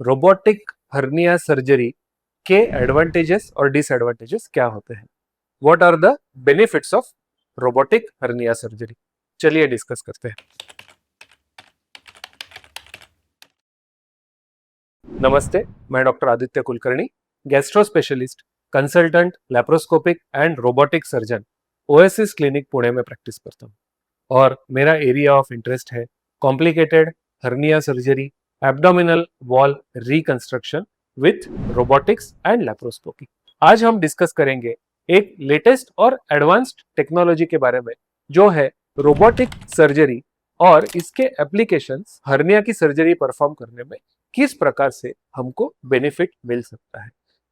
Robotic hernia surgery के advantages और disadvantages क्या होते हैं? What are the benefits of robotic hernia surgery? चलिए डिस्कस करते हैं। नमस्ते, मैं doctor Aditya Kulkarni, gastro specialist, consultant, laparoscopic and robotic surgeon, Oasis Clinic Pune में प्रैक्टिस करता हूँ और मेरा एरिया ऑफ इंटरेस्ट है complicated hernia surgery, abdominal wall reconstruction with robotics and laparoscopy. आज हम डिस्कस करेंगे एक लेटेस्ट और एडवांस्ड टेक्नोलॉजी के बारे में जो है रोबोटिक सर्जरी और इसके एप्लीकेशंस हर्निया की सर्जरी परफॉर्म करने में किस प्रकार से हमको बेनिफिट मिल सकता है।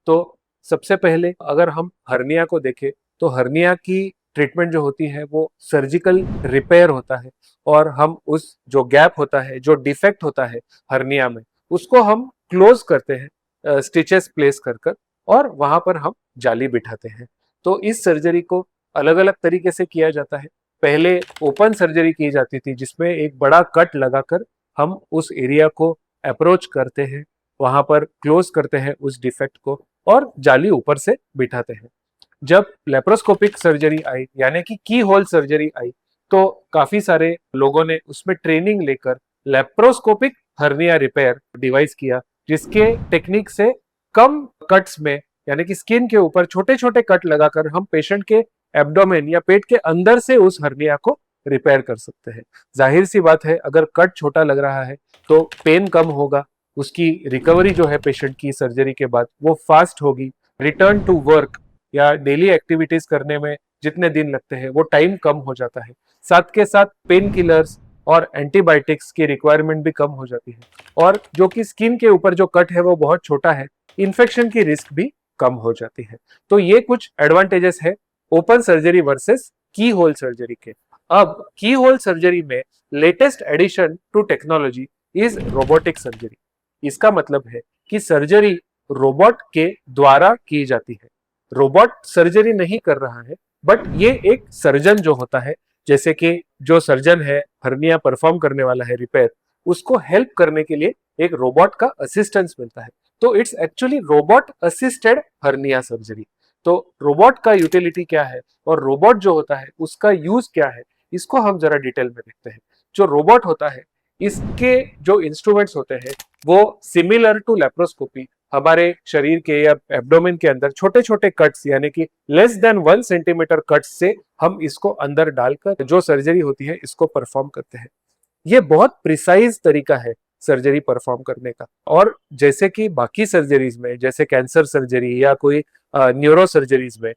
तो सबसे पहले अगर हम हर्निया को देखें तो हर्निया की ट्रीटमेंट जो होती है वो सर्जिकल रिपेयर होता है और हम उस जो गैप होता है, जो डिफेक्ट होता है हर्निया में, उसको हम क्लोज करते हैं स्टिचेस प्लेस कर और वहां पर हम जाली बिठाते हैं। तो इस सर्जरी को अलग अलग तरीके से किया जाता है। पहले ओपन सर्जरी की जाती थी जिसमें एक बड़ा कट लगाकर हम उस एरिया को अप्रोच करते हैं, वहां पर क्लोज करते हैं उस डिफेक्ट को और जाली ऊपर से बिठाते हैं। जब लेप्रोस्कोपिक सर्जरी आई यानी कि की होल सर्जरी आई तो काफी सारे लोगों ने उसमें ट्रेनिंग लेकर लेप्रोस्कोपिक हर्निया रिपेयर डिवाइस किया, जिसके टेक्निक से कम कट्स में यानी कि स्किन के ऊपर छोटे छोटे कट लगाकर हम पेशेंट के एब्डोमेन या पेट के अंदर से उस हर्निया को रिपेयर कर सकते हैं। जाहिर सी बात है, अगर कट छोटा लग रहा है तो पेन कम होगा, उसकी रिकवरी जो है पेशेंट की सर्जरी के बाद वो फास्ट होगी, रिटर्न टू वर्क या डेली एक्टिविटीज करने में जितने दिन लगते हैं वो टाइम कम हो जाता है। साथ के साथ पेन किलर्स और एंटीबायोटिक्स की रिक्वायरमेंट भी कम हो जाती है और जो कि स्किन के ऊपर जो कट है वो बहुत छोटा है, इन्फेक्शन की रिस्क भी कम हो जाती है। तो ये कुछ एडवांटेजेस है open surgery versus keyhole surgery के। अब की होल सर्जरी में latest addition to technology is robotic surgery. इसका मतलब है कि सर्जरी रोबोट के द्वारा की जाती है। रोबोट सर्जरी नहीं कर रहा है, बट ये एक सर्जन जो होता है, जैसे कि जो सर्जन है हर्निया परफॉर्म करने वाला है रिपेयर, उसको हेल्प करने के लिए एक रोबोट का असिस्टेंस मिलता है। तो it's actually robot assisted hernia surgery. तो रोबोट का यूटिलिटी क्या है और रोबोट जो होता है उसका यूज क्या है, इसको हम जरा डिटेल में देखते हैं। जो रोबोट होता है, इसके जो इंस्ट्रूमेंट्स होते हैं वो सिमिलर टू लेप्रोस्कोपी हमारे शरीर के या एब्डोमेन के अंदर छोटे छोटे कट्स यानी कि लेस देन 1 सेंटीमीटर कट्स से हम इसको अंदर डालकर जो सर्जरी होती है इसको परफॉर्म करते हैं। ये बहुत प्रिसाइज तरीका है सर्जरी परफॉर्म करने का। और जैसे कि बाकी सर्जरीज में, जैसे कैंसर सर्जरी या कोई न्यूरो सर्जरीज में,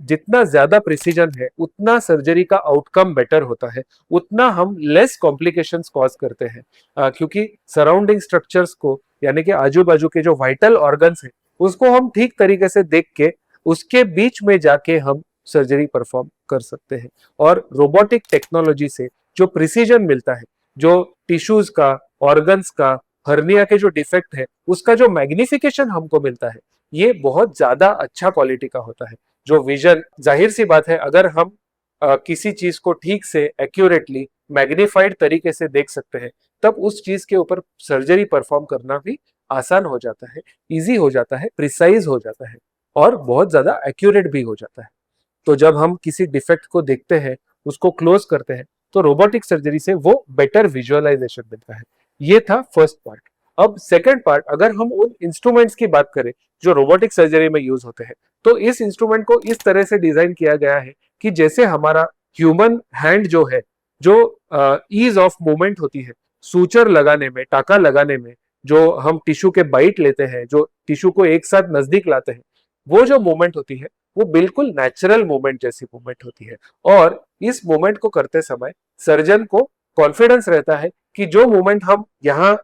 जितना ज्यादा प्रिसीजन है उतना सर्जरी का आउटकम बेटर होता है, उतना हम लेस कॉम्प्लिकेशंस कॉज करते हैं, क्योंकि सराउंडिंग स्ट्रक्चर्स को यानी कि आजू बाजू के जो वाइटल ऑर्गन्स है उसको हम ठीक तरीके से देख के उसके बीच में जाके हम सर्जरी परफॉर्म कर सकते हैं। और रोबोटिक टेक्नोलॉजी से जो प्रिसीजन मिलता है, जो टिश्यूज का, ऑर्गन्स का, हर्निया के जो डिफेक्ट है उसका जो मैग्निफिकेशन हमको मिलता है, ये बहुत ज्यादा अच्छा क्वालिटी का होता है। जो विजन, जाहिर सी बात है, अगर हम किसी चीज को ठीक से एक्यूरेटली मैग्निफाइड तरीके से देख सकते हैं तब उस चीज के ऊपर सर्जरी परफॉर्म करना भी आसान हो जाता है, इजी हो जाता है, प्रिसाइज हो जाता है और बहुत ज्यादा एक्यूरेट भी हो जाता है। तो जब हम किसी डिफेक्ट को देखते हैं, उसको क्लोज करते हैं, तो रोबोटिक सर्जरी से वो बेटर विजुअलाइजेशन मिलता है। ये था फर्स्ट पार्ट। अब सेकंड पार्ट, अगर हम उन इंस्ट्रूमेंट्स की बात करें जो रोबोटिक सर्जरी में यूज होते हैं, तो इस इंस्ट्रूमेंट को इस तरह से डिजाइन किया गया है कि जैसे हमारा ह्यूमन हैंड जो है, जो ईज ऑफ मूवमेंट होती है, सूचर लगाने में, टाका लगाने में, जो हम टिश्यू के बाइट लेते हैं, जो टिश्यू को एक साथ नजदीक लाते हैं, वो जो मूवमेंट होती है वो बिल्कुल नेचुरल मूवमेंट जैसी मूवमेंट होती है। और इस मूवमेंट को करते समय सर्जन को कॉन्फिडेंस रहता है कि जो मूवमेंट हम यहाँ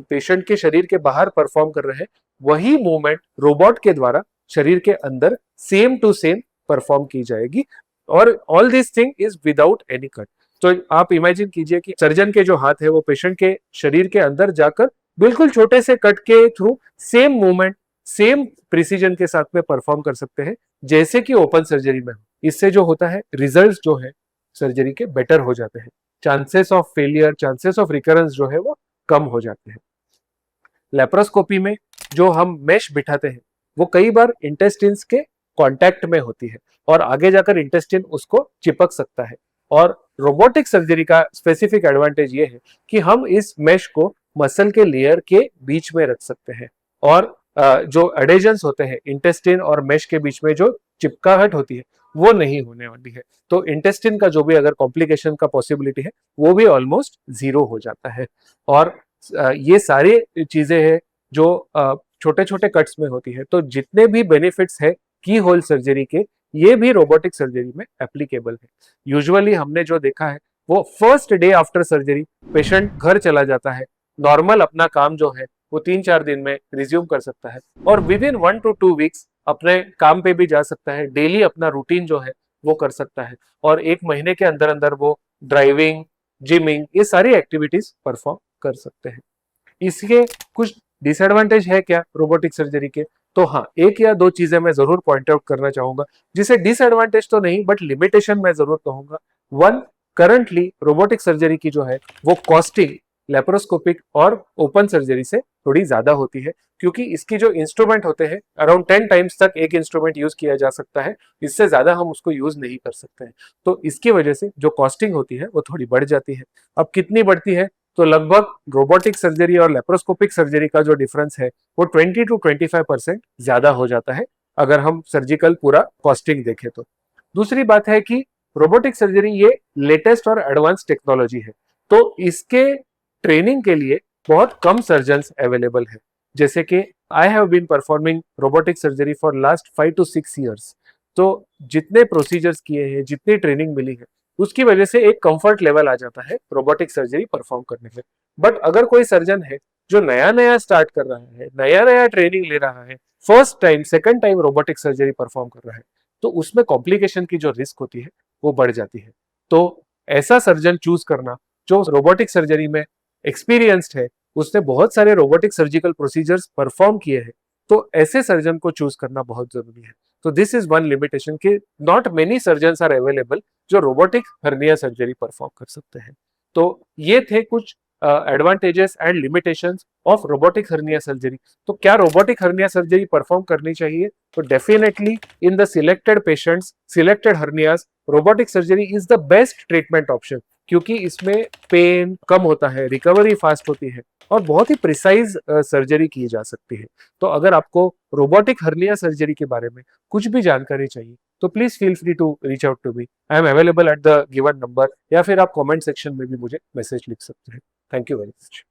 पेशेंट के शरीर के बाहर परफॉर्म कर रहे हैं वही मूवमेंट रोबोट के द्वारा शरीर के अंदर सेम टू सेम परफॉर्म की जाएगी। और all this thing is without any cut. तो आप इमेजिन कीजिए कि सर्जन के जो हाथ है वो पेशेंट के शरीर के अंदर जाकर बिल्कुल छोटे से कट के through same movement, same precision के साथ में परफॉर्म कर सकते हैं जैसे कि ओपन सर्जरी में हो। इससे जो होता है, रिजल्ट जो है सर्जरी के बेटर हो जाते हैं, chances of failure, chances of recurrence जो है वो कम हो जाते हैं। लेप्रोस्कोपी में जो हम मेश बिठाते हैं वो कई बार इंटेस्टिन्स के कांटेक्ट में होती है और आगे जाकर इंटेस्टिन उसको चिपक सकता है। और रोबोटिक सर्जरी का स्पेसिफिक एडवांटेज ये है कि हम इस मेश को मसल के लेयर के बीच में रख सकते हैं और जो एडेजन्स होते हैं इंटेस्टिन और मेश के बीच में जो चिपकाहट होती है वो नहीं होने वाली है। तो इंटेस्टिन का जो भी अगर कॉम्प्लिकेशन का पॉसिबिलिटी है वो भी ऑलमोस्ट जीरो हो जाता है। और ये सारी चीजें हैं जो छोटे छोटे कट्स में होती है। तो जितने भी बेनिफिट्स है की होल सर्जरी के ये भी रोबोटिक सर्जरी में एप्लीकेबल है। यूजुअली हमने जो देखा है वो first day after surgery patient घर चला जाता है, नॉर्मल अपना काम जो है वो 3-4 दिन में रिज्यूम कर सकता है और विद इन 1 to 2 वीक्स अपने काम पे भी जा सकता है, डेली अपना रूटीन जो है वो कर सकता है और 1 महीने के अंदर अंदर वो ड्राइविंग, जिमिंग ये सारी एक्टिविटीज परफॉर्म कर सकते हैं। इसके कुछ डिसएडवांटेज है क्या रोबोटिक सर्जरी के? तो हाँ, एक या दो चीजें मैं जरूर पॉइंट आउट करना चाहूंगा जिसे डिसएडवांटेज तो नहीं बट लिमिटेशन मैं जरूर कहूंगा। वन, करंटली रोबोटिक सर्जरी की जो है वो कॉस्टिंग लेप्रोस्कोपिक और ओपन सर्जरी से थोड़ी ज्यादा होती है क्योंकि इसकी जो इंस्ट्रूमेंट होते हैं अराउंड 10 टाइम्स तक एक इंस्ट्रूमेंट यूज किया जा सकता है, इससे ज्यादा हम उसको यूज नहीं कर सकते हैं। तो इसकी वजह से जो कॉस्टिंग होती है वो थोड़ी बढ़ जाती है। अब कितनी बढ़ती है? तो लगभग रोबोटिक सर्जरी और लेप्रोस्कोपिक सर्जरी का जो डिफरेंस है वो 20 to 25% ज्यादा हो जाता है अगर हम सर्जिकल पूरा कॉस्टिंग देखें तो। दूसरी बात है कि रोबोटिक सर्जरी ये लेटेस्ट और एडवांस टेक्नोलॉजी है तो इसके ट्रेनिंग के लिए बहुत कम सर्जन्स अवेलेबल है। जैसे कि I have been performing robotic surgery for last 5 to 6 years. तो जितने प्रोसीजर्स किए हैं, जितनी ट्रेनिंग मिली है उसकी वजह से एक कंफर्ट लेवल आ जाता है रोबोटिक सर्जरी परफॉर्म करने में। बट अगर कोई सर्जन है जो नया नया स्टार्ट कर रहा है, नया नया ट्रेनिंग ले रहा है, first time second time robotic surgery perform कर रहा है तो उसमें कॉम्प्लिकेशन की जो रिस्क होती है वो बढ़ जाती है। तो ऐसा सर्जन चूज करना जो रोबोटिक सर्जरी में एक्सपीरियंस्ड है, उसने बहुत सारे रोबोटिक सर्जिकल प्रोसीजर्स परफॉर्म किए हैं, तो ऐसे सर्जन को चूज करना बहुत जरूरी है। तो दिस इज वन लिमिटेशन कि not many surgeons are available जो रोबोटिक हर्निया सर्जरी परफॉर्म कर सकते हैं। तो ये थे कुछ advantages and limitations of robotic hernia surgery. तो क्या रोबोटिक हर्निया सर्जरी परफॉर्म करनी चाहिए? तो definitely in the selected patients, selected hernias, robotic surgery is the best treatment option क्योंकि इसमें पेन कम होता है, रिकवरी फास्ट होती है और बहुत ही प्रिसाइज सर्जरी की जा सकती है। तो अगर आपको रोबोटिक हर्निया सर्जरी के बारे में कुछ भी जानकारी चाहिए तो please feel free to reach out to me. I am available at the given number या फिर आप कमेंट सेक्शन में भी मुझे मैसेज लिख सकते हैं। Thank you very much.